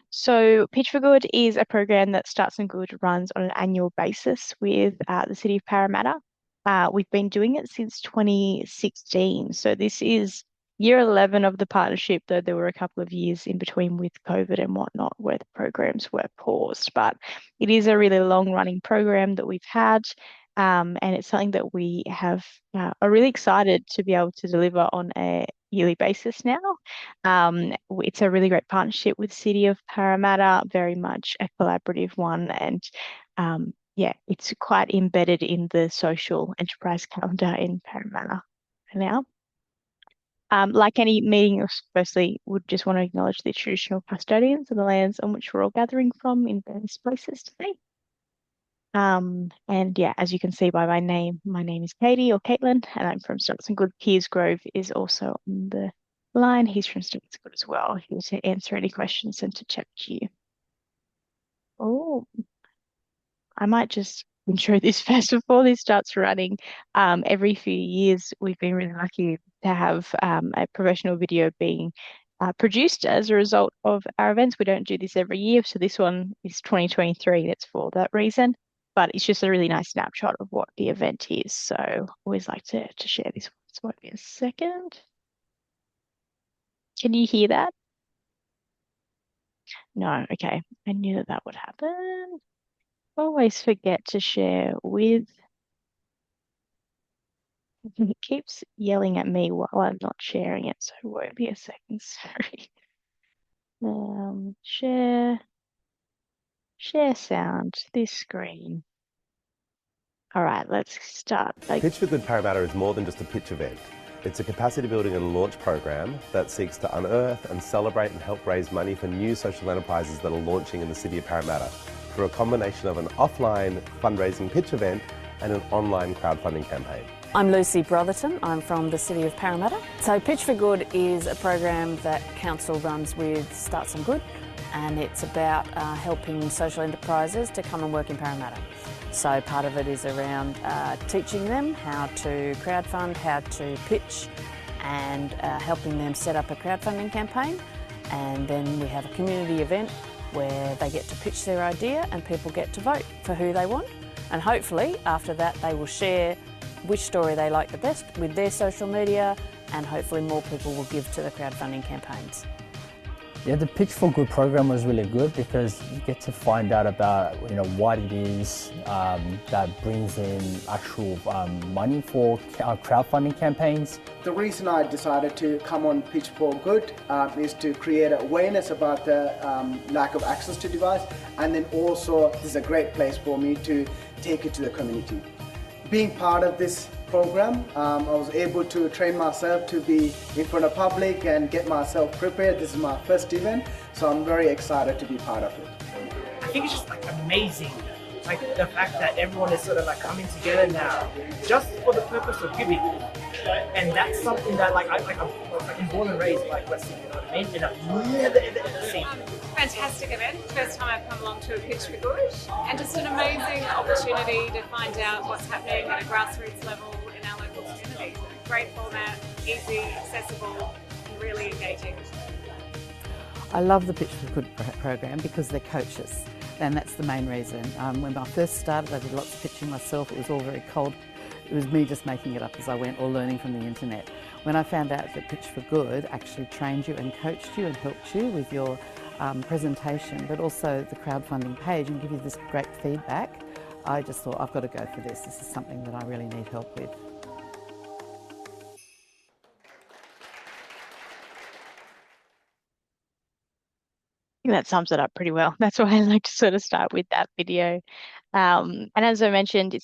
So Pitch for Good is a program that Starts and Good runs on an annual basis with the City of Parramatta. We've been doing it since 2016. So this is year 11 of the partnership, though there were a couple of years in between with COVID and whatnot where the programs were paused. But it is a really long running program that we've had. And it's something that we have are really excited to be able to deliver on a yearly basis now. It's a really great partnership with City of Parramatta, very much a collaborative one, and yeah, it's quite embedded in the social enterprise calendar in Parramatta now. Like any meeting, firstly, would just want to acknowledge the traditional custodians of the lands on which we're all gathering from in various places today. And yeah, as you can see by my name is Katie or Caitlin, and I'm from Stocks and Good. Piers Grove is also on the line. He's from Stocks and Good as well, here to answer any questions and to chat to you. Oh, I might just intro this first before this starts running. Every few years, we've been really lucky to have a professional video being produced as a result of our events. We don't do this every year, so this one is 2023, and it's for that reason. But it's just a really nice snapshot of what the event is. So I always like to share this one. So won't be a second. Can you hear that? No, okay. I knew that that would happen. Always forget to share with. It keeps yelling at me while I'm not sharing it, so it won't be a second. Sorry. Share, share sound, this screen. All right, let's start. Pitch for Good Parramatta is more than just a pitch event. It's a capacity building and launch program that seeks to unearth and celebrate and help raise money for new social enterprises that are launching in the City of Parramatta through a combination of an offline fundraising pitch event and an online crowdfunding campaign. I'm Lucy Brotherton, I'm from the City of Parramatta. So Pitch for Good is a program that Council runs with Start Some Good, and it's about helping social enterprises to come and work in Parramatta. So part of it is around teaching them how to crowdfund, how to pitch, and helping them set up a crowdfunding campaign. And then we have a community event where they get to pitch their idea and people get to vote for who they want. And hopefully after that they will share which story they like the best with their social media, and hopefully more people will give to the crowdfunding campaigns. Yeah, the Pitch for Good program was really good because you get to find out about what it is that brings in actual money for crowdfunding campaigns. The reason I decided to come on Pitch for Good is to create awareness about the lack of access to device, and then also this is a great place for me to take it to the community. Being part of this program, I was able to train myself to be in front of public and get myself prepared. This is my first event, so I'm very excited to be part of it. I think it's just amazing, the fact that everyone is sort of coming together now, just for the purpose of giving. And that's something that I'm born and raised West Sydney, you know what I mean? And I've never ever seen. Fantastic event. First time I've come along to a Pitch for Good, and just an amazing opportunity to find out what's happening at a grassroots level in our local community. Great format, easy, accessible, and really engaging. I love the Pitch for Good program because they're coaches, and that's the main reason. When I first started, I did lots of pitching myself. It was all very cold. It was me just making it up as I went or learning from the internet. When I found out that Pitch for Good actually trained you and coached you and helped you with your presentation, but also the crowdfunding page, and give you this great feedback, I just thought, I've got to go for this. This is something that I really need help with. I think that sums it up pretty well. That's why I like to sort of start with that video. And as I mentioned,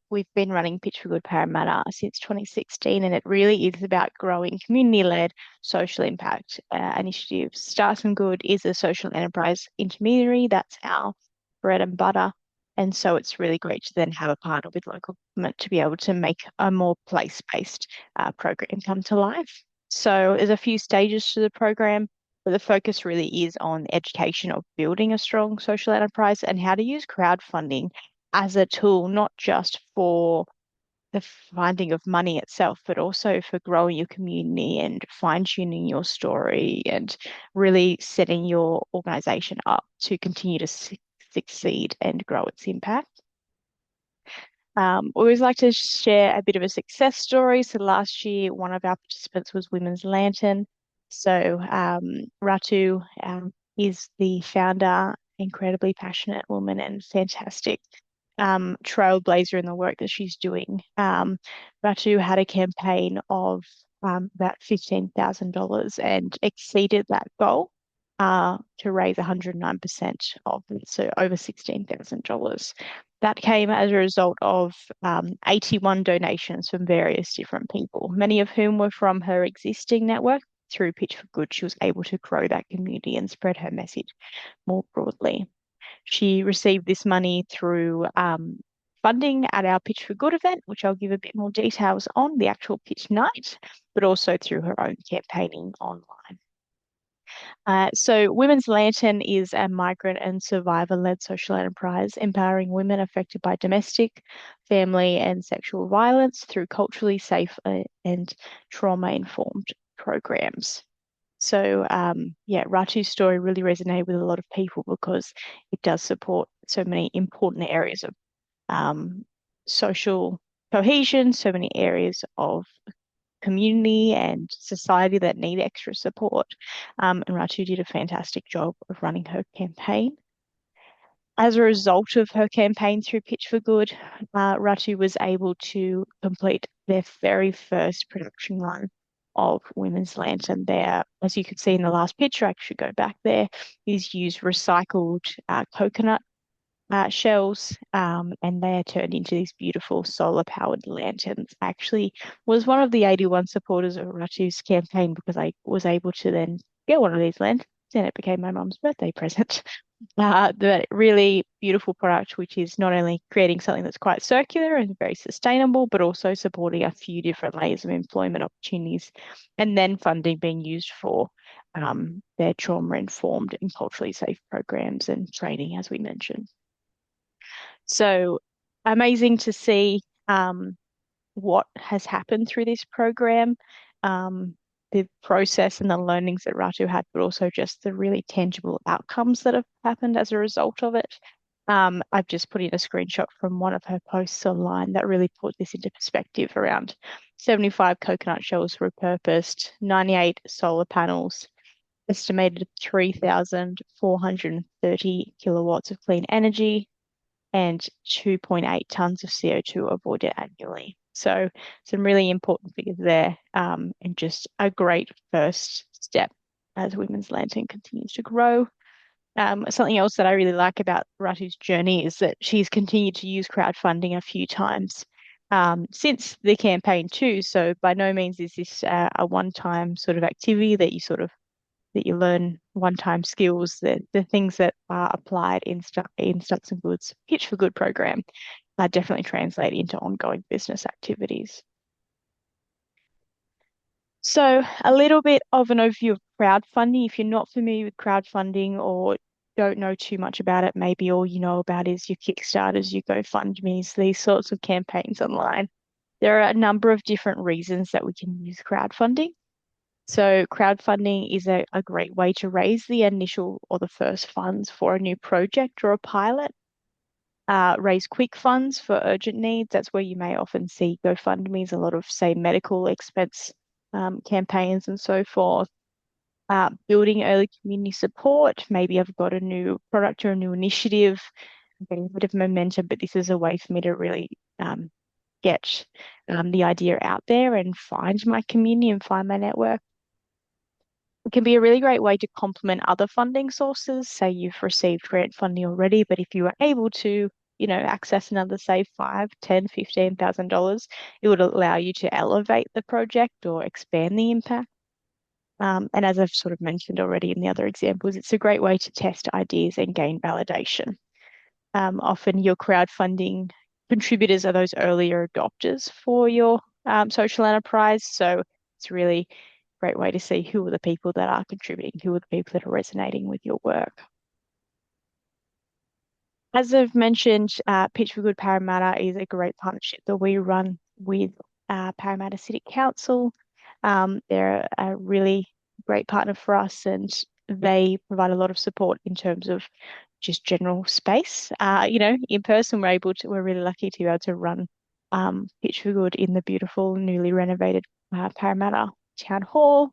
we've been running Pitch for Good Parramatta since 2016, and it really is about growing community-led social impact initiatives. Start Some Good is a social enterprise intermediary. That's our bread and butter. And so it's really great to then have a partner with local government to be able to make a more place-based program come to life. So there's a few stages to the program, but the focus really is on education of building a strong social enterprise and how to use crowdfunding as a tool, not just for the finding of money itself, but also for growing your community and fine-tuning your story and really setting your organization up to continue to succeed and grow its impact. We always like to share a bit of a success story. So last year, one of our participants was Women's Lantern. So Ratu is the founder, incredibly passionate woman and fantastic trailblazer in the work that she's doing. Ratu had a campaign of about $15,000 and exceeded that goal to raise 109% of it, so over $16,000. That came as a result of 81 donations from various different people, many of whom were from her existing network. Through Pitch for Good, she was able to grow that community and spread her message more broadly. She received this money through funding at our Pitch for Good event, which I'll give a bit more details on, the actual pitch night, but also through her own campaigning online. So Women's Lantern is a migrant and survivor-led social enterprise empowering women affected by domestic, family, and sexual violence through culturally safe and trauma-informed programs. So yeah, Ratu's story really resonated with a lot of people because it does support so many important areas of social cohesion, so many areas of community and society that need extra support. And Ratu did a fantastic job of running her campaign. As a result of her campaign through Pitch for Good, Ratu was able to complete their very first production run of Women's Lantern. There, as you could see in the last picture, I should go back there, is used recycled coconut shells, and they are turned into these beautiful solar-powered lanterns. I actually was one of the 81 supporters of Ratu's campaign because I was able to then get one of these lanterns, and it became my mum's birthday present. The really beautiful product, which is not only creating something that's quite circular and very sustainable, but also supporting a few different layers of employment opportunities, and then funding being used for their trauma-informed and culturally safe programs and training, as we mentioned. So amazing to see what has happened through this program, the process and the learnings that Ratu had, but also just the really tangible outcomes that have happened as a result of it. I've just put in a screenshot from one of her posts online that really put this into perspective. Around 75 coconut shells repurposed, 98 solar panels, estimated 3,430 kilowatts of clean energy, and 2.8 tons of CO2 avoided annually. So some really important figures there, and just a great first step as Women's Lantern continues to grow. Something else that I really like about Ratu's journey is that she's continued to use crowdfunding a few times since the campaign too. So by no means is this a one-time sort of activity that you learn one-time skills. The things that are applied in Stocks and Goods Pitch for Good program definitely translate into ongoing business activities. So a little bit of an overview of crowdfunding. If you're not familiar with crowdfunding or don't know too much about it, maybe all you know about is your Kickstarters, your GoFundMes, these sorts of campaigns online. There are a number of different reasons that we can use crowdfunding. So crowdfunding is a great way to raise the initial or the first funds for a new project or a pilot. Raise quick funds for urgent needs. That's where you may often see GoFundMe's, a lot of, say, medical expense campaigns and so forth. Building early community support. Maybe I've got a new product or a new initiative, I'm getting a bit of momentum, but this is a way for me to really get the idea out there and find my community and find my network. It can be a really great way to complement other funding sources. Say you've received grant funding already, but if you were able to, access another, say, $5,000, $10,000, $15,000, it would allow you to elevate the project or expand the impact. And as I've sort of mentioned already in the other examples, it's a great way to test ideas and gain validation. Often your crowdfunding contributors are those earlier adopters for your social enterprise. So it's really great way to see who are the people that are contributing, who are the people that are resonating with your work. As I've mentioned, Pitch for Good Parramatta is a great partnership that we run with Parramatta City Council. They're a really great partner for us, and they provide a lot of support in terms of just general space. In person, we're really lucky to be able to run Pitch for Good in the beautiful, newly renovated Parramatta Town Hall.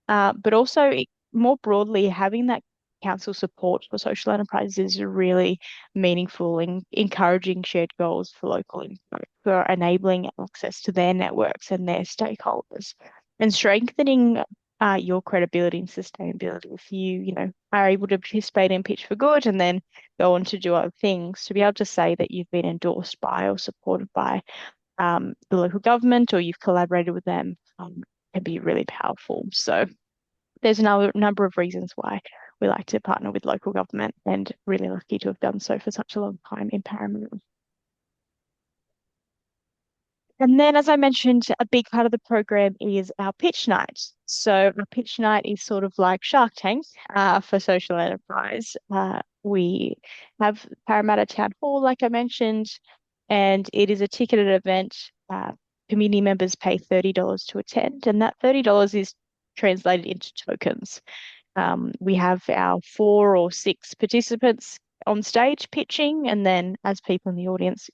But also, more broadly, having that council support for social enterprises is really meaningful in encouraging shared goals for local impact, for enabling access to their networks and their stakeholders, and strengthening your credibility and sustainability. If are able to participate in Pitch for Good and then go on to do other things, to be able to say that you've been endorsed by or supported by the local government, or you've collaborated with them, can be really powerful. So there's a number of reasons why we like to partner with local government, and really lucky to have done so for such a long time in Parramatta. And then, as I mentioned, a big part of the program is our pitch night. So our pitch night is sort of like Shark Tank for social enterprise. We have Parramatta Town Hall, like I mentioned, and it is a ticketed event. Community members pay $30 to attend, and that $30 is translated into tokens. We have our 4 or 6 participants on stage pitching, and then as people in the audience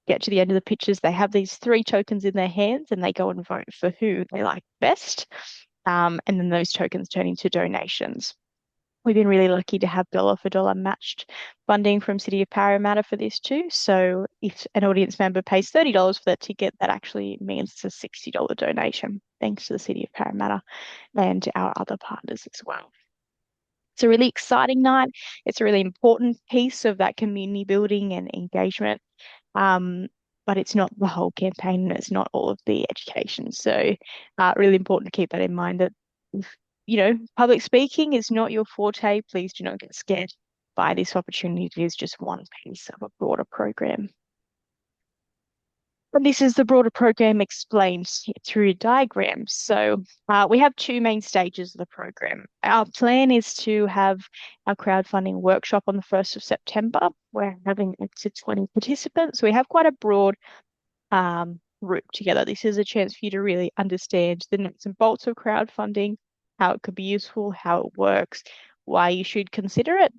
get to the end of the pitches, they have these 3 tokens in their hands and they go and vote for who they like best. And then those tokens turn into donations. We've been really lucky to have dollar for dollar matched funding from City of Parramatta for this too. So if an audience member pays $30 for that ticket, that actually means it's a $60 donation, thanks to the City of Parramatta and our other partners as well. It's a really exciting night. It's a really important piece of that community building and engagement. But it's not the whole campaign and it's not all of the education. So really important to keep that in mind, that if, public speaking is not your forte, please do not get scared by this opportunity. It is just one piece of a broader program. And this is the broader program explained through diagrams. So we have 2 main stages of the program. Our plan is to have our crowdfunding workshop on the 1st of September. We're having up to 20 participants. We have quite a broad group together. This is a chance for you to really understand the nuts and bolts of crowdfunding, how it could be useful, how it works, why you should consider it.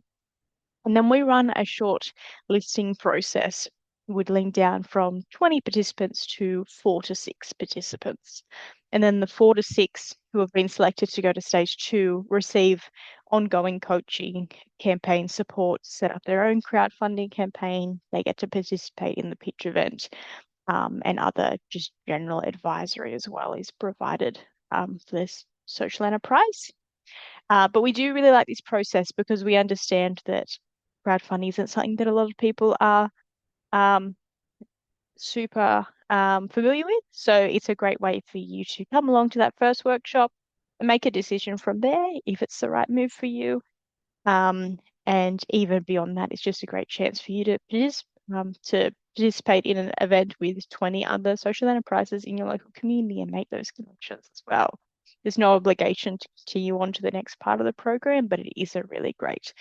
And then we run a short listing process, whittling down from 20 participants to 4 to 6 participants. And then the 4 to 6 who have been selected to go to stage 2 receive ongoing coaching, campaign support, set up their own crowdfunding campaign. They get to participate in the pitch event, and other just general advisory as well is provided for this social enterprise. But we do really like this process because we understand that crowdfunding isn't something that a lot of people are super familiar with. So it's a great way for you to come along to that first workshop and make a decision from there if it's the right move for you. And even beyond that, it's just a great chance for you to participate in an event with 20 other social enterprises in your local community and make those connections as well. There's no obligation to continue on to the next part of the program, but it is a really great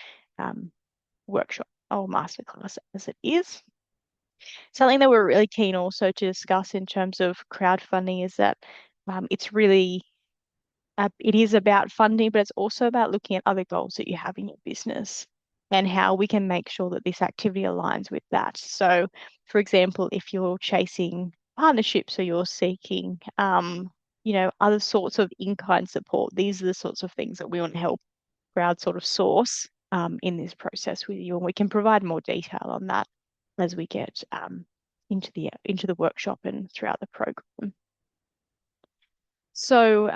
workshop or masterclass as it is. Something that we're really keen also to discuss in terms of crowdfunding is that it's really it is about funding, but it's also about looking at other goals that you have in your business and how we can make sure that this activity aligns with that. So, for example, if you're chasing partnerships or you're seeking, other sorts of in-kind support, these are the sorts of things that we want to help crowd sort of source in this process with you, and we can provide more detail on that as we get into the workshop and throughout the program. So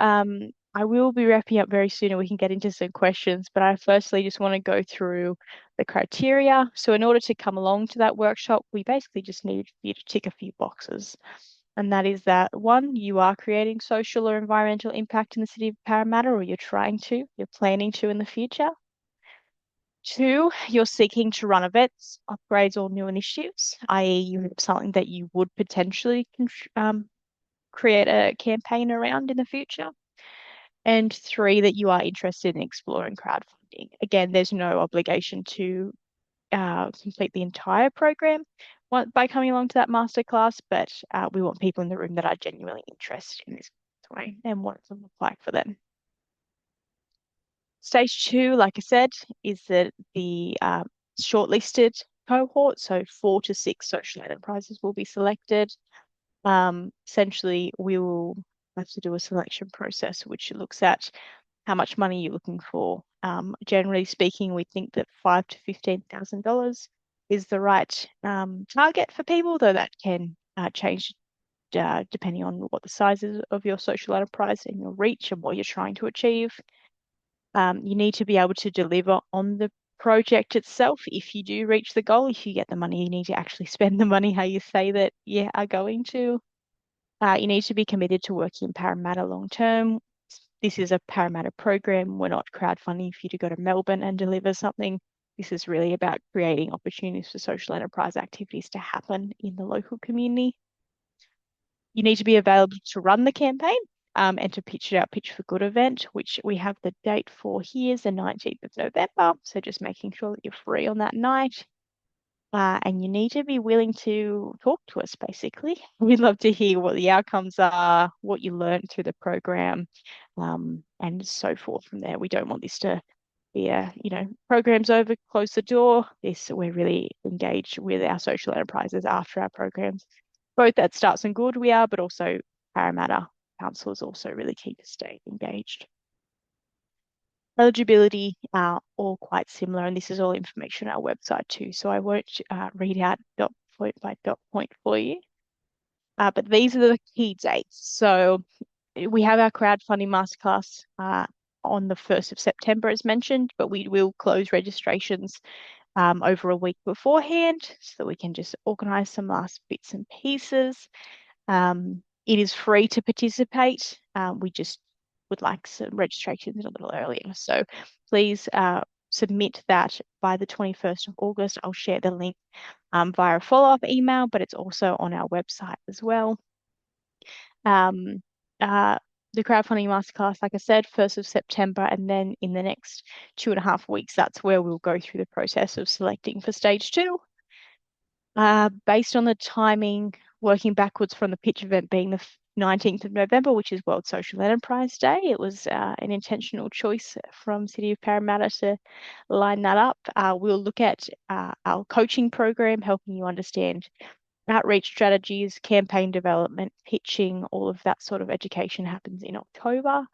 I will be wrapping up very soon and we can get into some questions, but I firstly just want to go through the criteria. So in order to come along to that workshop, we basically just need you to tick a few boxes. And that is that 1, you are creating social or environmental impact in the City of Parramatta, or you're planning to in the future. 2, you're seeking to run events, upgrades, or new initiatives, i.e. you have something that you would potentially create a campaign around in the future. And 3, that you are interested in exploring crowdfunding. Again, there's no obligation to complete the entire program by coming along to that masterclass, but we want people in the room that are genuinely interested in this way and what it will look like for them. Stage 2, like I said, is the shortlisted cohort, so 4 to 6 social enterprises will be selected. Essentially, we will have to do a selection process which looks at how much money you're looking for. Generally speaking, we think that $5,000 to $15,000 is the right target for people, though that can change depending on what the size is of your social enterprise and your reach and what you're trying to achieve. You need to be able to deliver on the project itself. If you do reach the goal, if you get the money, you need to actually spend the money how you say that you are going to. You need to be committed to working in Parramatta long term. This is a Parramatta program. We're not crowdfunding for you to go to Melbourne and deliver something. This is really about creating opportunities for social enterprise activities to happen in the local community. You need to be available to run the campaign and to pitch it out, Pitch for Good event, which we have the date for here is the 19th of November. So just making sure that you're free on that night. And you need to be willing to talk to us, basically. We'd love to hear what the outcomes are, what you learned through the program, and so forth from there. We don't want this to be program's over, close the door. We're really engaged with our social enterprises after our programs, both at Starts and Good we are, but also Parramatta Council is also really key to stay engaged. Eligibility are all quite similar, and this is all information on our website too, so I won't read out dot point by dot point for you. But these are the key dates. So we have our crowdfunding masterclass on the 1st of September, as mentioned, but we will close registrations over a week beforehand so that we can just organise some last bits and pieces. It is free to participate. We just would like some registrations a little earlier. So please submit that by the 21st of August. I'll share the link via a follow-up email, but it's also on our website as well. The crowdfunding masterclass, like I said, 1st of September, and then in the next 2.5 weeks, that's where we'll go through the process of selecting for stage 2. Based on the timing, working backwards from the pitch event being the 19th of November, which is World Social Enterprise Day. It was an intentional choice from City of Parramatta to line that up. We'll look at our coaching program, helping you understand outreach strategies, campaign development, pitching, all of that sort of education happens in October.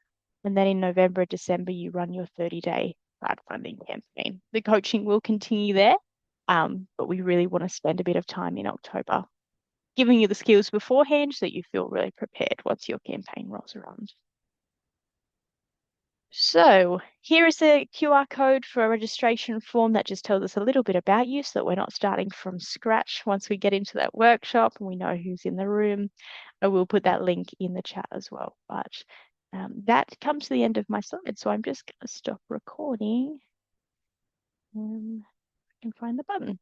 And then in November, December, you run your 30-day crowdfunding campaign. The coaching will continue there, but we really want to spend a bit of time in October giving you the skills beforehand so that you feel really prepared once your campaign rolls around. So here is the QR code for a registration form that just tells us a little bit about you so that we're not starting from scratch once we get into that workshop and we know who's in the room. I will put that link in the chat as well. But that comes to the end of my slide. So I'm just going to stop recording. I can find the button.